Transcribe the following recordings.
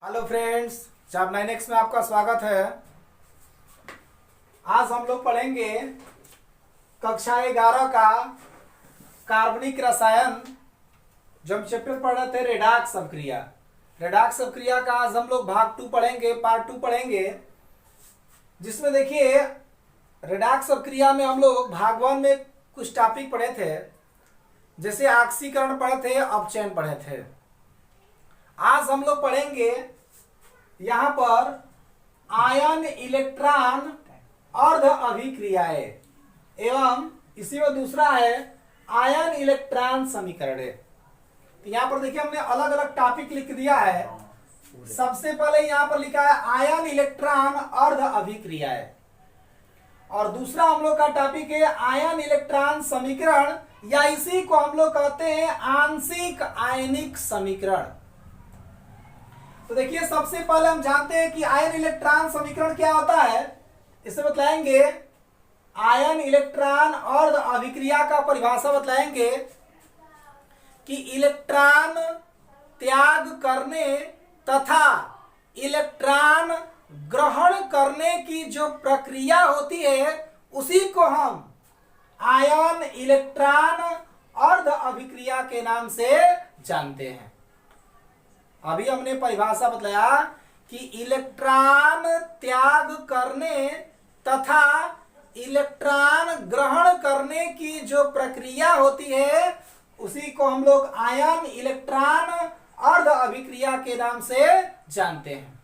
Hello friends, job 9X में आपका स्वागत है। आज हम लोग पढ़ेंगे कक्षा 11 का कार्बनिक रसायन, जो हम चैप्टर पढ़ रहे थे रेडॉक्स अभिक्रिया। रेडॉक्स अभिक्रिया का आज हम लोग भाग 2 पढ़ेंगे, पार्ट 2 पढ़ेंगे, जिसमें देखिए रेडॉक्स अभिक्रिया में हम लोग भाग 1 में कुछ टॉपिक पढ़े थे, जैसे ऑक्सीकरण पढ़े थे, अपचयन पढ़े थे। आज हम लोग पढ़ेंगे यहां पर आयन इलेक्ट्रॉन अर्ध अभिक्रियाएं एवं इसी में दूसरा है आयन इलेक्ट्रॉन समीकरण। तो यहां पर देखिए हमने अलग अलग टॉपिक लिख दिया है। सबसे पहले यहां पर लिखा है आयन इलेक्ट्रॉन अर्ध अभिक्रियाएं, और दूसरा हम लोग का टॉपिक है आयन इलेक्ट्रॉन समीकरण, या इसी को हम लोग कहते हैं आंशिक आयनिक समीकरण। तो देखिए सबसे पहले हम जानते हैं कि आयन इलेक्ट्रॉन समीकरण क्या होता है। इसे बतलाएंगे आयन इलेक्ट्रॉन अर्ध अभिक्रिया का परिभाषा बतलाएंगे कि इलेक्ट्रॉन त्याग करने तथा इलेक्ट्रॉन ग्रहण करने की जो प्रक्रिया होती है उसी को हम आयन इलेक्ट्रॉन अर्ध अभिक्रिया के नाम से जानते हैं। अभी हमने परिभाषा बतलाया कि इलेक्ट्रॉन त्याग करने तथा इलेक्ट्रॉन ग्रहण करने की जो प्रक्रिया होती है उसी को हम लोग आयन इलेक्ट्रॉन अर्ध अभिक्रिया के नाम से जानते हैं।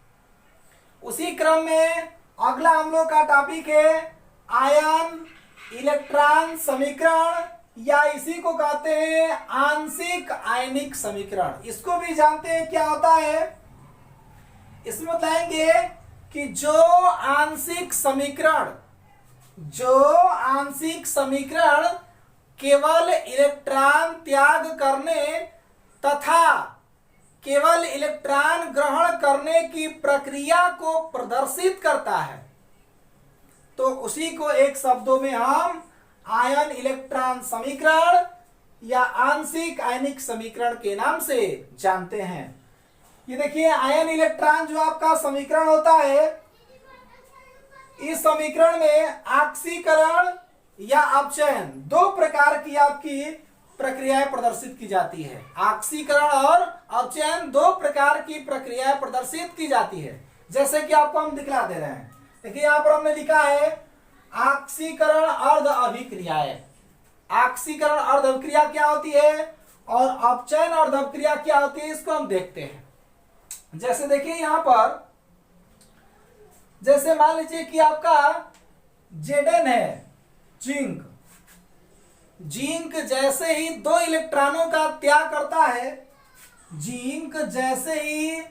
उसी क्रम में अगला हम लोग का टॉपिक है आयन इलेक्ट्रॉन समीकरण, या इसी को कहते हैं आंशिक आयनिक समीकरण। इसको भी जानते हैं क्या होता है। इसमें बताएंगे कि जो आंशिक समीकरण केवल इलेक्ट्रॉन त्याग करने तथा केवल इलेक्ट्रॉन ग्रहण करने की प्रक्रिया को प्रदर्शित करता है, तो उसी को एक शब्दों में हम आयन इलेक्ट्रॉन समीकरण या आंशिक आयनिक समीकरण के नाम से जानते हैं। ये देखिए आयन इलेक्ट्रॉन जो आपका समीकरण होता है, इस समीकरण में ऑक्सीकरण या अपचयन दो प्रकार की आपकी प्रक्रियाएं प्रदर्शित की जाती है। ऑक्सीकरण और अपचयन दो प्रकार की प्रक्रियाएं प्रदर्शित की जाती है, जैसे कि आपको हम दिखला दे रहे हैं। देखिए यहां पर हमने लिखा है ऑक्सीकरण अर्ध अभिक्रियाएं। ऑक्सीकरण अर्ध अभिक्रिया क्या होती है और अपचयन अर्ध अभिक्रिया क्या होती है, इसको हम देखते हैं। जैसे देखिए यहां पर, जैसे मान लीजिए कि आपका Zn है, जिंक जैसे ही 2 इलेक्ट्रॉनों का त्याग करता है, जिंक जैसे ही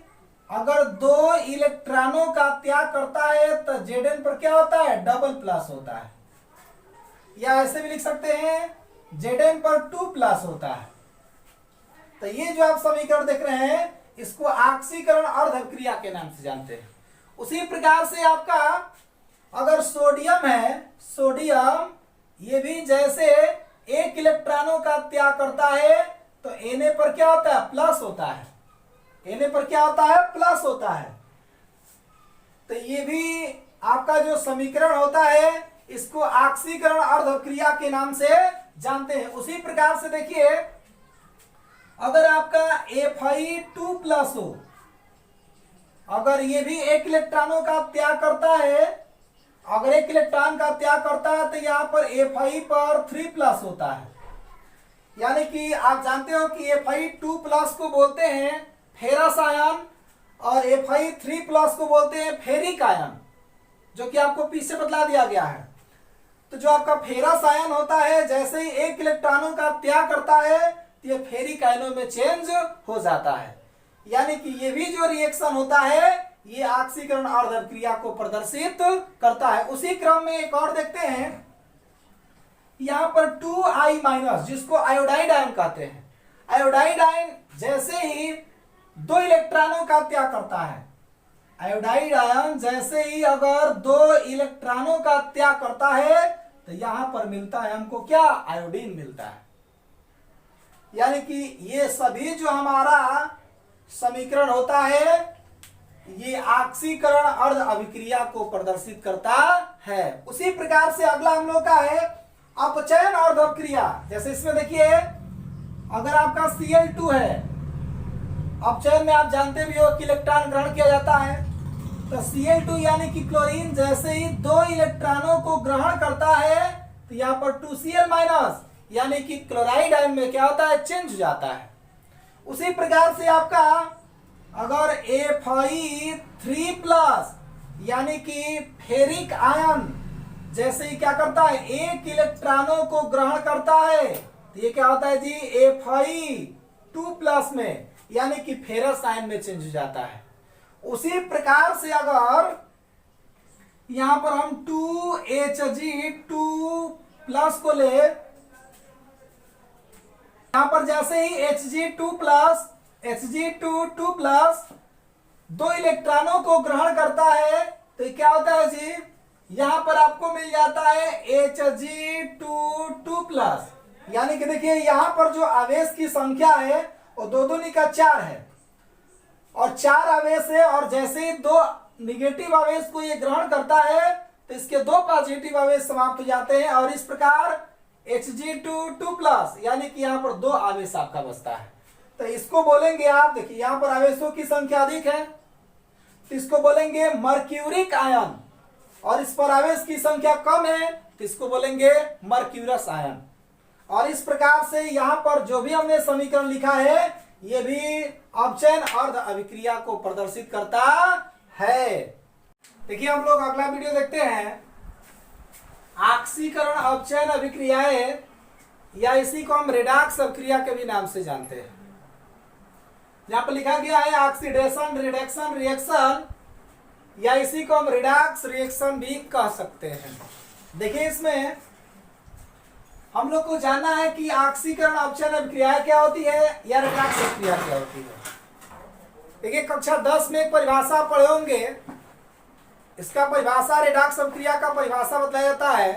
अगर 2 इलेक्ट्रॉनों का त्याग करता है तो Zn पर क्या होता है, डबल प्लस होता है, या ऐसे भी लिख सकते हैं Zn पर 2 प्लस होता है। तो ये जो आप समीकरण देख रहे हैं इसको ऑक्सीकरण अर्ध अभिक्रिया के नाम से जानते हैं। उसी प्रकार से आपका अगर सोडियम है, सोडियम ये भी जैसे 1 इलेक्ट्रॉनों का त्याग करता है तो Na पर क्या होता है, प्लस होता है। Na पर क्या होता है, प्लस होता है। तो ये भी आपका जो समीकरण होता है इसको ऑक्सीकरण अर्ध अभिक्रिया के नाम से जानते हैं। उसी प्रकार से देखिए अगर आपका Fe2 प्लस हो, अगर ये भी 1 इलेक्ट्रॉनों का त्याग करता है, अगर 1 इलेक्ट्रॉन का त्याग करता है तो यहां पर Fe पर 3 प्लस होता है। यानी कि आप जानते हो कि Fe2 प्लस को बोलते हैं फेरस आयन और Fe3 प्लस को बोलते हैं फेरिक आयन, जो कि आपको पीछे बतला दिया गया है। तो जो आपका फेरस आयन होता है जैसे ही 1 इलेक्ट्रॉनों का त्याग करता है तो ये फेरिक आयनों में चेंज हो जाता है। यानी कि ये भी जो रिएक्शन होता है ये ऑक्सीकरण अर्ध अभिक्रिया को प्रदर्शित करता है। उसी क्रम में एक और देखते हैं, यहां पर 2I- जिसको आयोडाइड आयन कहते हैं। आयोडाइड आयन जैसे ही 2 इलेक्ट्रॉनों का त्याग करता है, आयोडाइड आयन जैसे ही अगर 2 इलेक्ट्रॉनों का त्याग करता है तो यहां पर मिलता है हमको क्या, आयोडीन मिलता है। यानी कि ये सभी जो हमारा समीकरण होता है ऑक्सीकरण अर्ध अभिक्रिया को प्रदर्शित करता है। उसी प्रकार से अगला हम लोग का है अपचयन अर्ध अभिक्रिया। जैसे इसमें देखिए, अगर आपका Cl2 है, अपचयन में आप जानते भी हो कि इलेक्ट्रॉन ग्रहण किया जाता है, तो Cl2 यानी कि क्लोरीन जैसे ही 2 इलेक्ट्रॉनों को ग्रहण करता है तो यहाँ पर 2Cl माइनस यानी कि क्लोराइड आयन में क्या होता है, चेंज हो जाता है। उसी प्रकार से आपका अगर Fe3 प्लस यानी कि फेरिक आयन जैसे ही क्या करता है, 1 इलेक्ट्रॉनों को ग्रहण करता है तो ये क्या होता है जी, Fe2 प्लस में यानी कि फेरस आयन में चेंज हो जाता है। उसी प्रकार से अगर यहां पर हम 2Hg2 प्लस को ले, यहां पर जैसे ही Hg2 प्लस Hg2 प्लस 2 इलेक्ट्रॉनों को ग्रहण करता है तो क्या होता है जी, यहां पर आपको मिल जाता है Hg2 प्लस, यानी कि देखिए यहां पर जो आवेश की संख्या है वो 2 दूनी का 4 है और 4 आवेश है, और जैसे ही 2 निगेटिव आवेश को ये ग्रहण करता है तो इसके 2 पॉजिटिव आवेश समाप्त हो जाते हैं और इस प्रकार Hg2 प्लस यानी कि यहाँ पर 2 आवेश आपका बचता है। तो इसको बोलेंगे आप, देखिए यहाँ पर आवेशों की संख्या अधिक है तो इसको बोलेंगे मर्क्यूरिक आयन, और इस पर आवेश की संख्या कम है तो इसको बोलेंगे मर्क्यूरस आयन। और इस प्रकार से यहाँ पर जो भी हमने समीकरण लिखा है ये भी अपचयन अर्ध अभिक्रिया को प्रदर्शित करता है। देखिए हम लोग अगला वीडियो देखते हैं, ऑक्सीकरण अपचयन अभिक्रियाएं, या इसी को हम रेडॉक्स अभिक्रिया के भी नाम से जानते हैं। यहाँ पर लिखा गया है ऑक्सीडेशन रिडक्शन रिएक्शन, या इसी को हम रेडॉक्स रिएक्शन भी कह सकते हैं। देखिए इसमें हम लोग को जानना है कि ऑक्सीकरण अपचयन अभिक्रिया क्या होती है या रेडॉक्स अभिक्रिया क्या होती है। देखिए कक्षा 10 में एक परिभाषा पढ़े होंगे, इसका परिभाषा रेडॉक्स अभिक्रिया का परिभाषा बताया जाता है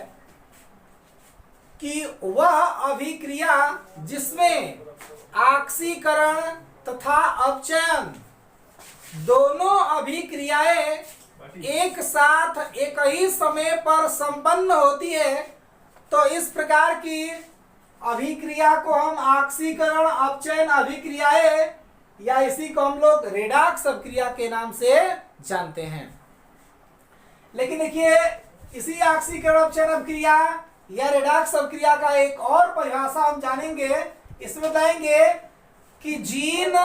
कि वह अभिक्रिया जिसमें ऑक्सीकरण तथा अपचयन दोनों अभिक्रियाएं एक साथ एक ही समय पर संपन्न होती है, तो इस प्रकार की अभिक्रिया को हम ऑक्सीकरण अपचयन अभिक्रियाएं या इसी को हम लोग रेडॉक्स अभिक्रिया के नाम से जानते हैं। लेकिन देखिए इसी ऑक्सीकरण अपचयन अभिक्रिया या रेडॉक्स अभिक्रिया का एक और परिभाषा हम जानेंगे। इसमें बताएंगे कि जिन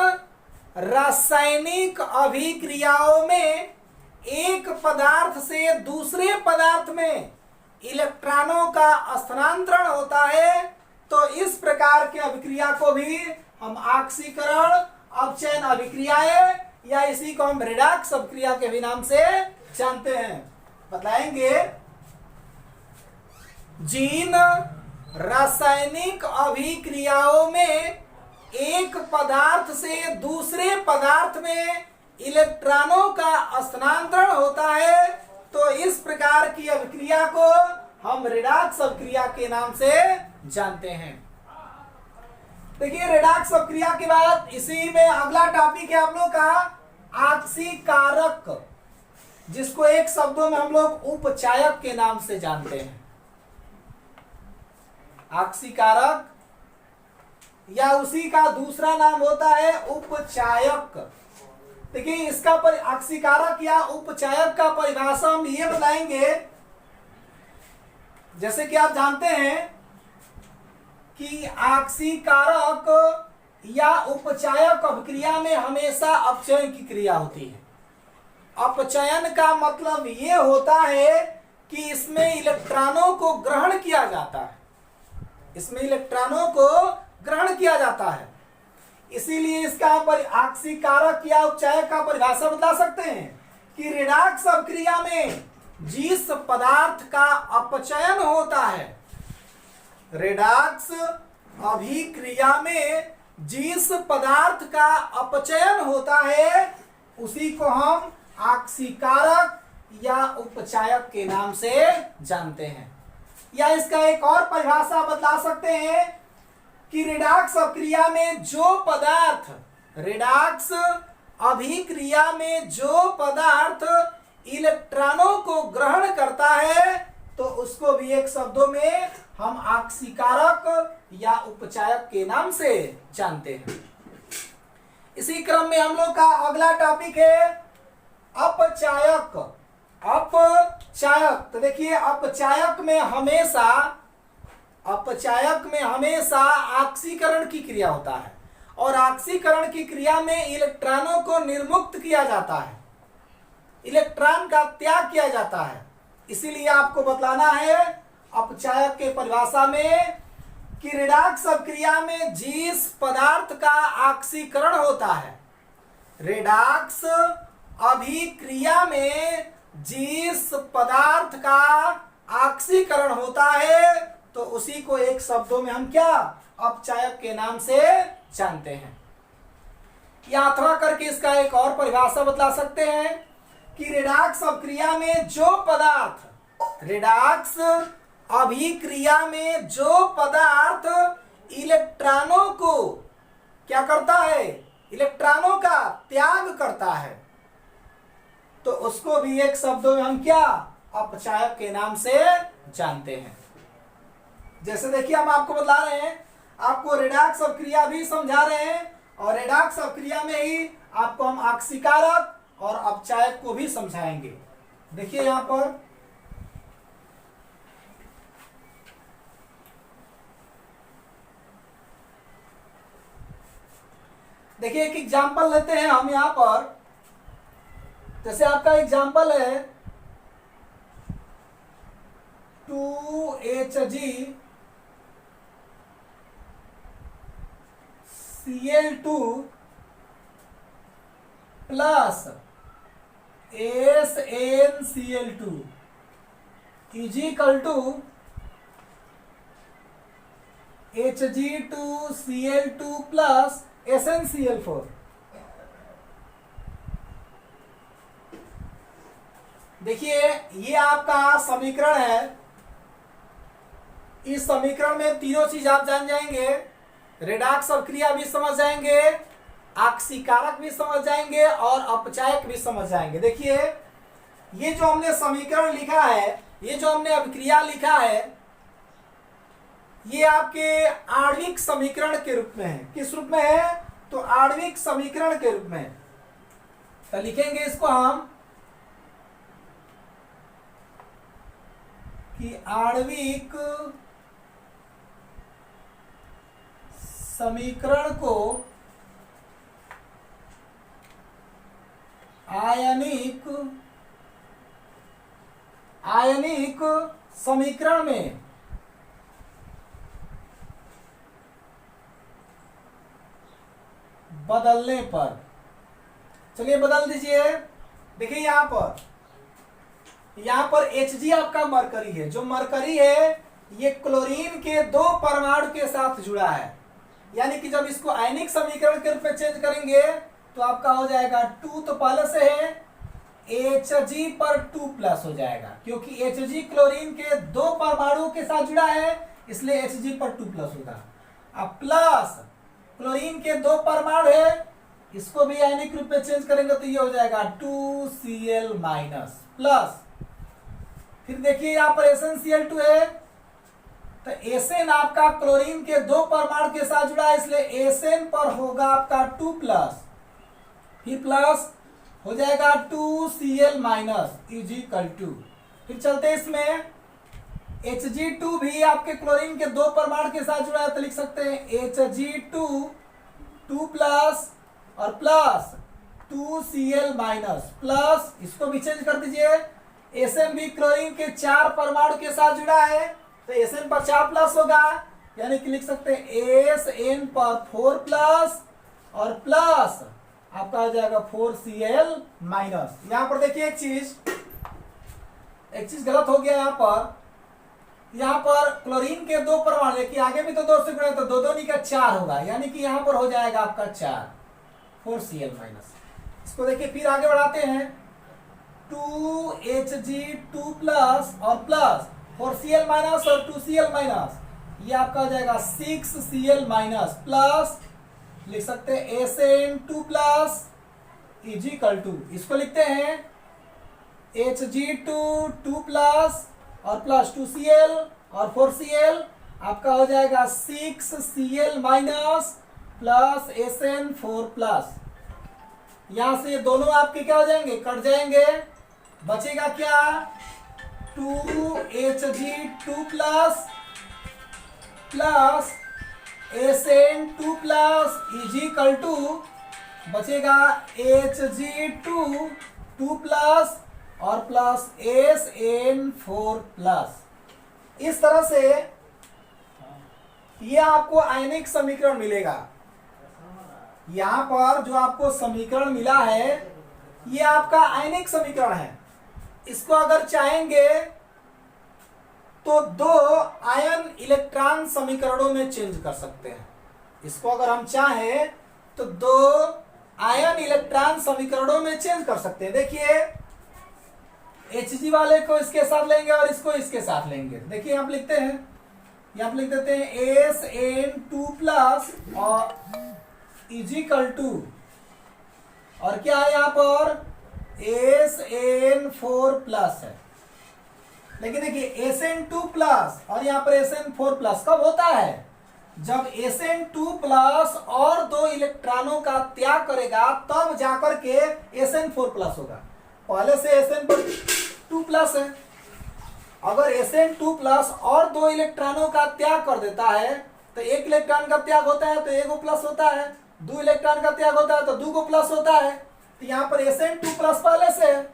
रासायनिक अभिक्रियाओं में एक पदार्थ से दूसरे पदार्थ में इलेक्ट्रॉनों का स्थानांतरण होता है, तो इस प्रकार की अभिक्रिया को भी हम ऑक्सीकरण अपचयन अभिक्रियाएं या इसी को हम रेडॉक्स अभिक्रिया के भी नाम से जानते हैं। बताएंगे जिन रासायनिक अभिक्रियाओं में एक पदार्थ से दूसरे पदार्थ में इलेक्ट्रॉनों का स्थानांतरण होता है, तो इस प्रकार की अभिक्रिया को हम रेडॉक्स अभिक्रिया के नाम से जानते हैं। देखिए रेडॉक्स अभिक्रिया के बाद इसी में अगला टॉपिक है आप लोग का ऑक्सीकारक, जिसको एक शब्दों में हम लोग उपचायक के नाम से जानते हैं। ऑक्सीकारक या उसी का दूसरा नाम होता है उपचायक। देखिए इसका ऑक्सीकारक या उपचायक का परिभाषा हम ये बताएंगे, जैसे कि आप जानते हैं कि ऑक्सीकारक या उपचायक अभिक्रिया में हमेशा अपचयन की क्रिया होती है। अपचयन का मतलब ये होता है कि इसमें इलेक्ट्रॉनों को ग्रहण किया जाता है, इसमें इलेक्ट्रॉनों को ग्रहण किया जाता है, इसीलिए इसका ऑक्सीकारक या उपचायक का परिभाषा बता सकते हैं कि रेडॉक्स अभिक्रिया में जिस पदार्थ का अपचयन होता है, रेडॉक्स अभिक्रिया में जिस पदार्थ का अपचयन होता है उसी को हम ऑक्सीकारक या उपचायक के नाम से जानते हैं। या इसका एक और परिभाषा बता सकते हैं कि रेडॉक्स अभिक्रिया में जो पदार्थ रेडॉक्स अभिक्रिया में जो पदार्थ इलेक्ट्रॉनों को ग्रहण करता है तो उसको भी एक शब्दों में हम आक्सीकारक या उपचायक के नाम से जानते हैं। इसी क्रम में हम लोग का अगला टॉपिक है अपचायक। अपचायक, तो देखिए अपचायक में हमेशा ऑक्सीकरण की क्रिया होता है और ऑक्सीकरण की क्रिया में इलेक्ट्रॉनों को निर्मुक्त किया जाता है, इलेक्ट्रॉन का त्याग किया जाता है। इसीलिए आपको बतलाना है अपचायक के परिभाषा में कि रेडॉक्स अभिक्रिया में जिस पदार्थ का ऑक्सीकरण होता है, रेडॉक्स अभिक्रिया में जिस पदार्थ का ऑक्सीकरण होता है तो उसी को एक शब्दों में हम क्या अपचायक के नाम से जानते हैं। या अथवा करके इसका एक और परिभाषा बतला सकते हैं कि रेडॉक्स अभिक्रिया में जो पदार्थ, रेडॉक्स अभिक्रिया में जो पदार्थ इलेक्ट्रॉनों को क्या करता है, इलेक्ट्रॉनों का त्याग करता है तो उसको भी एक शब्दों में हम क्या अपचायक के नाम से जानते हैं। जैसे देखिए हम आपको बता रहे हैं, आपको रेडॉक्स अभिक्रिया भी समझा रहे हैं और रेडॉक्स अभिक्रिया में ही आपको हम आक्सीकारक और अपचायक को भी समझाएंगे। देखिए यहां पर देखिए एक एग्जांपल लेते हैं हम यहां पर। जैसे आपका एग्जांपल है 2Hg Cl2 plus SnCl2 is equal to Hg2Cl2 plus SnCl4। देखिए ये आपका समीकरण है। इस समीकरण में तीनों चीज आप जान जाएंगे, रेडॉक्स अभिक्रिया भी समझ जाएंगे, आक्सीकारक भी समझ जाएंगे और अपचायक भी समझ जाएंगे। देखिए ये जो हमने समीकरण लिखा है, ये जो हमने अभिक्रिया लिखा है, ये आपके आणविक समीकरण के रूप में है। किस रूप में है? तो आणविक समीकरण के रूप में। तो लिखेंगे इसको हम कि आणविक समीकरण को आयनिक समीकरण में बदलने पर, चलिए बदल दीजिए। देखिए यहां पर Hg आपका मरकरी है। जो मरकरी है ये क्लोरीन के दो परमाणु के साथ जुड़ा है, यानी कि जब इसको आयनिक समीकरण के रूप में चेंज करेंगे तो आपका हो जाएगा 2 तो पहले से है, Hg पर 2 प्लस हो जाएगा क्योंकि Hg क्लोरीन के दो परमाणु के साथ जुड़ा है, इसलिए Hg पर 2 प्लस होगा। अब प्लस क्लोरीन के दो परमाणु है, इसको भी आयनिक रूप में चेंज करेंगे तो ये हो जाएगा 2Cl माइनस प्लस, फिर देखिए यहाँ पर SnCl2 है तो Sn आपका क्लोरीन के दो परमाणु के साथ जुड़ा है, इसलिए Sn पर होगा आपका 2 प्लस, फिर प्लस हो जाएगा 2Cl minus is equal to, फिर चलते इसमें Hg2 भी आपके क्लोरीन के दो परमाणु के साथ जुड़ा है तो लिख सकते हैं Hg2 2 प्लस और प्लस 2Cl माइनस प्लस, इसको भी चेंज कर दीजिए। Sn भी क्लोरीन के 4 परमाणु के साथ जुड़ा है तो Sn पर 4 प्लस होगा, यानी कि लिख सकते हैं Sn पर 4 प्लस और प्लस आपका हो जाएगा 4Cl माइनस। यहां पर देखिए एक चीज गलत हो गया। यहाँ पर क्लोरीन के दो परमाणु, देखिए आगे भी तो 2 से गुणा तो 2 2 का 4 होगा, यानी कि यहाँ पर हो जाएगा आपका 4 माइनस। इसको देखिए फिर आगे बढ़ाते हैं 2Hg2 प्लस और प्लस 4Cl माइनस और 2Cl माइनस, ये आपका हो जाएगा 6Cl माइनस प्लस लिख सकते हैं Sn2 plus is equal to, इसको लिखते हैं Hg2 2 प्लस और प्लस 2Cl और 4Cl, आपका हो जाएगा 6Cl minus plus SN4 plus. यहां से दोनों आपके क्या हो जाएंगे, कट जाएंगे, बचेगा क्या 2Hg2 plus plus SN2 plus is equal to बचेगा Hg2 2 प्लस और प्लस SN4 प्लस। इस तरह से ये आपको आयनिक समीकरण मिलेगा। यहां पर जो आपको समीकरण मिला है ये आपका आयनिक समीकरण है। इसको अगर चाहेंगे तो दो आयन इलेक्ट्रॉन समीकरणों में चेंज कर सकते हैं। इसको अगर हम चाहें तो दो आयन इलेक्ट्रॉन समीकरणों में चेंज कर सकते हैं। देखिए Hg वाले को इसके साथ लेंगे और इसको इसके साथ लेंगे। देखिए यहाँ पे लिखते हैं, यहाँ पे लिख देते हैं SN2 प्लस और इजिकल टू, और क्या है यहाँ पर SN4 प्लस है। लेकिन देखिए SN2 प्लस और यहाँ पर SN4 प्लस कब होता है, जब SN2 प्लस और दो इलेक्ट्रॉनों का त्याग करेगा तब जाकर के SN4 प्लस होगा। पहले से SN2 प्लस है, अगर SN2 प्लस और दो इलेक्ट्रॉनों का त्याग कर देता है तो एक इलेक्ट्रॉन का त्याग होता है तो एक को प्लस होता है, दो इलेक्ट्रॉन का त्याग होता है तो दो को प्लस होता है। तो यहाँ पर SN2 प्लस पहले से है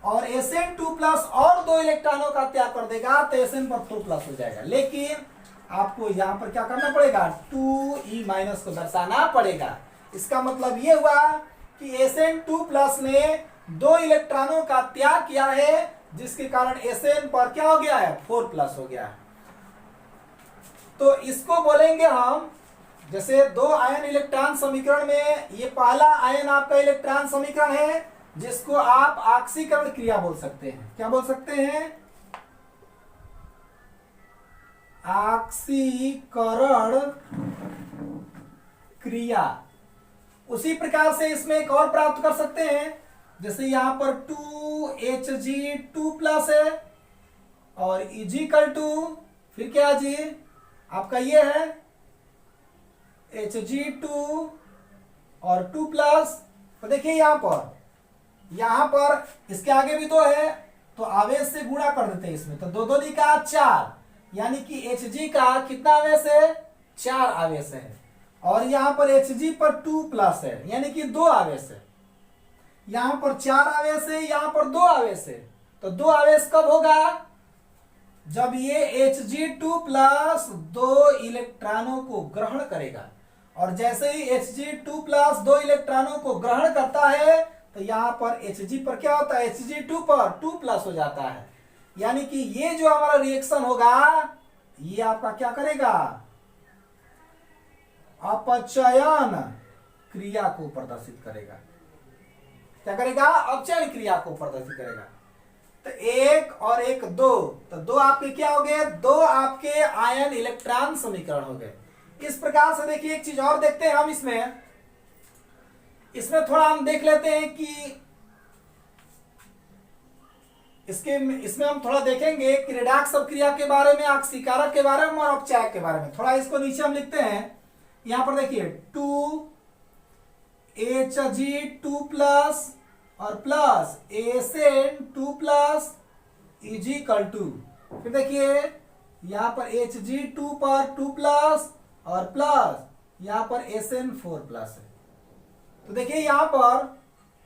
और SN2 प्लस और दो इलेक्ट्रॉनों का त्याग कर देगा तो SN4 प्लस हो जाएगा। लेकिन आपको यहाँ पर क्या करना पड़ेगा, 2e माइनस को दर्शाना पड़ेगा। इसका मतलब ये हुआ कि SN2 प्लस ने दो इलेक्ट्रॉनों का त्याग किया है जिसके कारण SN पर क्या हो गया है, 4 प्लस हो गया है। तो इसको बोलेंगे हम, जैसे दो आयन इलेक्ट्रॉन समीकरण में ये पहला आयन आपका इलेक्ट्रॉन समीकरण है जिसको आप ऑक्सीकरण क्रिया बोल सकते हैं। क्या बोल सकते हैं, ऑक्सीकरण क्रिया। उसी प्रकार से इसमें एक और प्राप्त कर सकते हैं, जैसे यहां पर 2Hg2 प्लस है और इजिकल टू फिर क्या जी आपका ये है Hg2 और 2 प्लस। तो देखिए यहां पर इसके आगे भी दो है तो आवेश से गुणा कर देते हैं इसमें, तो दो दो का 4, यानी कि Hg का कितना आवेश है, 4 आवेश है। और यहां पर Hg पर 2 प्लस है यानी कि 2 आवेश है। यहां पर 4 आवेश है, यहां पर 2 आवेश है। तो 2 आवेश कब होगा, जब ये Hg2 प्लस दो इलेक्ट्रॉनों को ग्रहण करेगा। और जैसे ही Hg2 प्लस दो इलेक्ट्रॉनों को ग्रहण करता है तो यहां पर Hg पर क्या होता है, Hg2 पर 2 प्लस हो जाता है। यानी कि ये जो हमारा रिएक्शन होगा ये आपका क्या करेगा, अपचयन क्रिया को प्रदर्शित करेगा। क्या करेगा, अपचयन क्रिया को प्रदर्शित करेगा। तो एक और एक दो, तो दो आपके क्या हो गए, दो आपके आयन इलेक्ट्रॉन समीकरण हो गए। इस प्रकार से देखिए एक चीज और देखते हैं हम इसमें थोड़ा हम देख लेते हैं कि इसमें हम थोड़ा देखेंगे कि रेडॉक्स अभिक्रिया के बारे में, ऑक्सीकारक के बारे में और अपचायक के बारे में। थोड़ा इसको नीचे हम लिखते हैं, यहां पर देखिए 2Hg2 प्लस और plus SN2 plus is equal to, फिर देखिए यहां पर Hg2 पर 2 प्लस और प्लस यहां पर SN4 प्लस है। तो देखिए यहां पर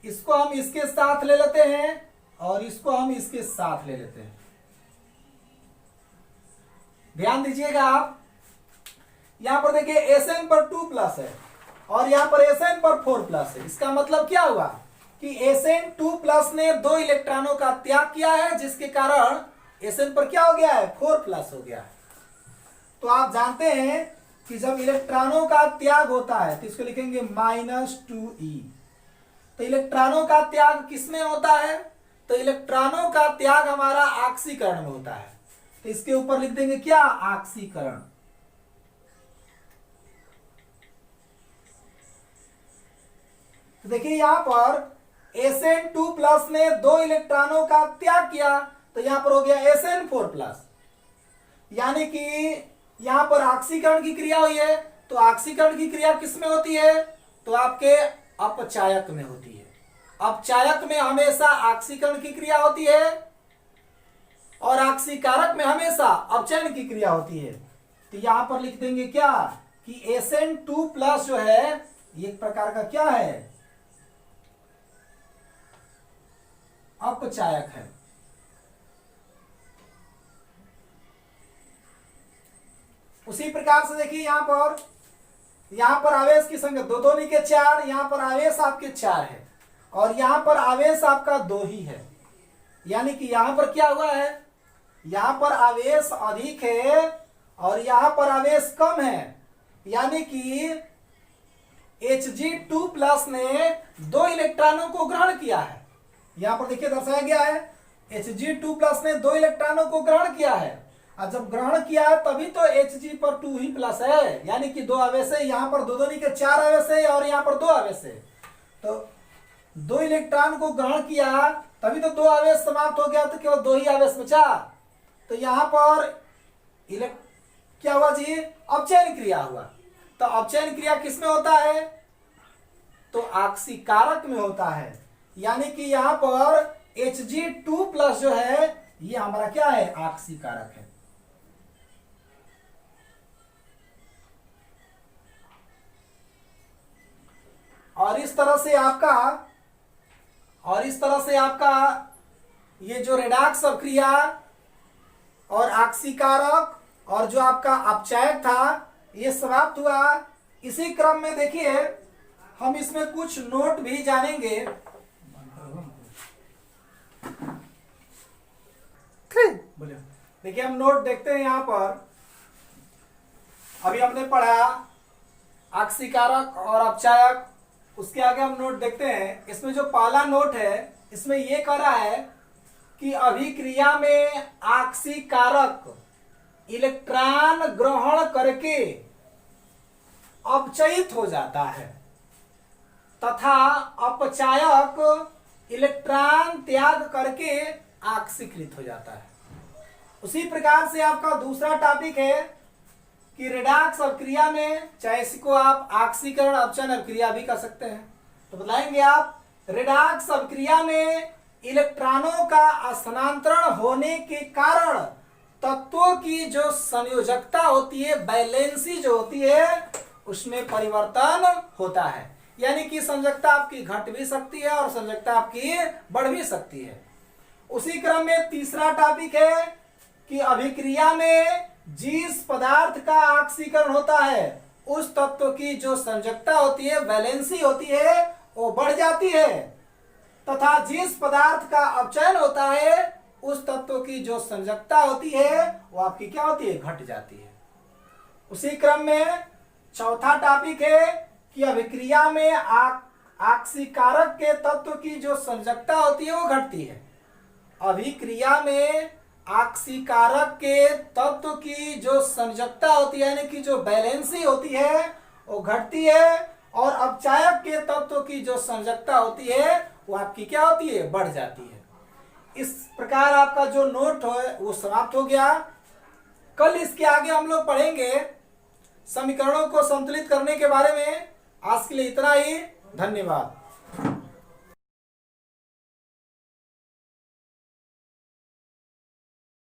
इसको हम इसके साथ ले लेते हैं और इसको हम इसके साथ ले लेते हैं। ध्यान दीजिएगा आप, यहां पर देखिए SN पर 2 प्लस है और यहां पर SN पर 4 प्लस है। इसका मतलब क्या हुआ कि SN2 प्लस ने दो इलेक्ट्रॉनों का त्याग किया है जिसके कारण SN पर क्या हो गया है, 4 प्लस हो गया है। तो आप जानते हैं कि जब इलेक्ट्रॉनों का त्याग होता है तो इसको लिखेंगे -2e। तो इलेक्ट्रॉनों का त्याग किसमें होता है, तो इलेक्ट्रॉनों का त्याग हमारा ऑक्सीकरण में होता है। तो इसके ऊपर लिख देंगे क्या, ऑक्सीकरण। तो देखिए यहां पर Sn2+ ने 2 इलेक्ट्रॉनों का त्याग किया, तो यहां पर हो गया Sn4+। यानी कि यहां पर ऑक्सीकरण की क्रिया हुई है, तो ऑक्सीकरण की क्रिया किसमें होती है? तो आपके अपचायक में होती है। अपचायक में हमेशा ऑक्सीकरण की क्रिया होती है और ऑक्सीकारक में हमेशा अपचयन की क्रिया होती है। तो यहां पर लिख देंगे क्या कि Sn2+ जो है ये एक प्रकार का क्या है? अपचायक है। उसी प्रकार से देखिए यहां पर आवेश की संख्या 2 2 के 4, यहां पर आवेश आपके 4 है और यहां पर आवेश आपका 2 ही है। यानी कि यहां पर क्या हुआ है? यहां पर आवेश अधिक है और यहां पर आवेश कम है। यानी कि Hg2+ ने 2 इलेक्ट्रॉनों को ग्रहण किया है। यहां पर देखिए दर्शाया गया है Hg2+ ने 2 इलेक्ट्रॉनों को ग्रहण किया है, और जब ग्रहण किया है तभी तो Hg पर 2 ही प्लस है। यानी कि 2 आवेश है, यहां पर 2 2 के 4 आवेश है और यहां पर 2 आवेश है। तो 2 इलेक्ट्रॉन को ग्रहण किया तभी तो 2 आवेश समाप्त हो गया, तो केवल 2 ही आवेश बचा। तो यहां पर क्या हुआ जी? अपचयन क्रिया हुआ। तो अपचयन क्रिया किसमें होता है? तो ऑक्सीकारक में होता है। यानी कि यहां पर Hg2+ जो है ये हमारा क्या है? ऑक्सीकारक है। और इस तरह से आपका ये जो रेडॉक्स अभिक्रिया और ऑक्सीकारक और जो आपका अपचायक था ये समाप्त हुआ। इसी क्रम में देखिए हम इसमें कुछ नोट भी जानेंगे। बोलिए। देखिए हम नोट देखते हैं यहां पर। अभी हमने पढ़ा ऑक्सीकारक और अपचायक, उसके आगे हम नोट देखते हैं। इसमें जो पहला नोट है इसमें यह कह रहा है कि अभिक्रिया में ऑक्सीकारक इलेक्ट्रॉन ग्रहण करके अपचयित हो जाता है तथा अपचायक इलेक्ट्रॉन त्याग करके ऑक्सीकृत हो जाता है। उसी प्रकार से आपका दूसरा टॉपिक है कि रेडॉक्स अभिक्रिया में, चाहे इसको आप ऑक्सीकरण अपचयन अभिक्रिया भी कर सकते हैं, तो बताएंगे आप रेडॉक्स अभिक्रिया में इलेक्ट्रॉनों का स्थानांतरण होने के कारण तत्वों की जो संयोजकता होती है, बैलेंसी जो होती है, उसमें परिवर्तन होता है। यानी कि संयोजकता आपकी घट भी सकती है और संयोजकता आपकी बढ़ भी सकती है। उसी क्रम में तीसरा टॉपिक है कि अभिक्रिया में जिस पदार्थ का ऑक्सीकरण होता है उस तत्व की जो संयोजकता होती है, बैलेंसी होती है, वो बढ़ जाती है, तथा जिस पदार्थ का अपचयन होता है उस तत्व की जो संयोजकता होती है वो आपकी क्या होती है? घट जाती है। उसी क्रम में चौथा टॉपिक है कि अभिक्रिया में ऑक्सीकारक के तत्व की जो संयोजकता होती है वो घटती है। अभिक्रिया में ऑक्सीकारक के तत्व की जो संयोजकता होती है, यानी कि जो बैलेंसी होती है, वो घटती है, और अपचायक के तत्व की जो संयोजकता होती है वो आपकी क्या होती है? बढ़ जाती है। इस प्रकार आपका जो नोट है वो समाप्त हो गया। कल इसके आगे हम लोग पढ़ेंगे समीकरणों को संतुलित करने के बारे में। आज के लिए इतना ही। धन्यवाद।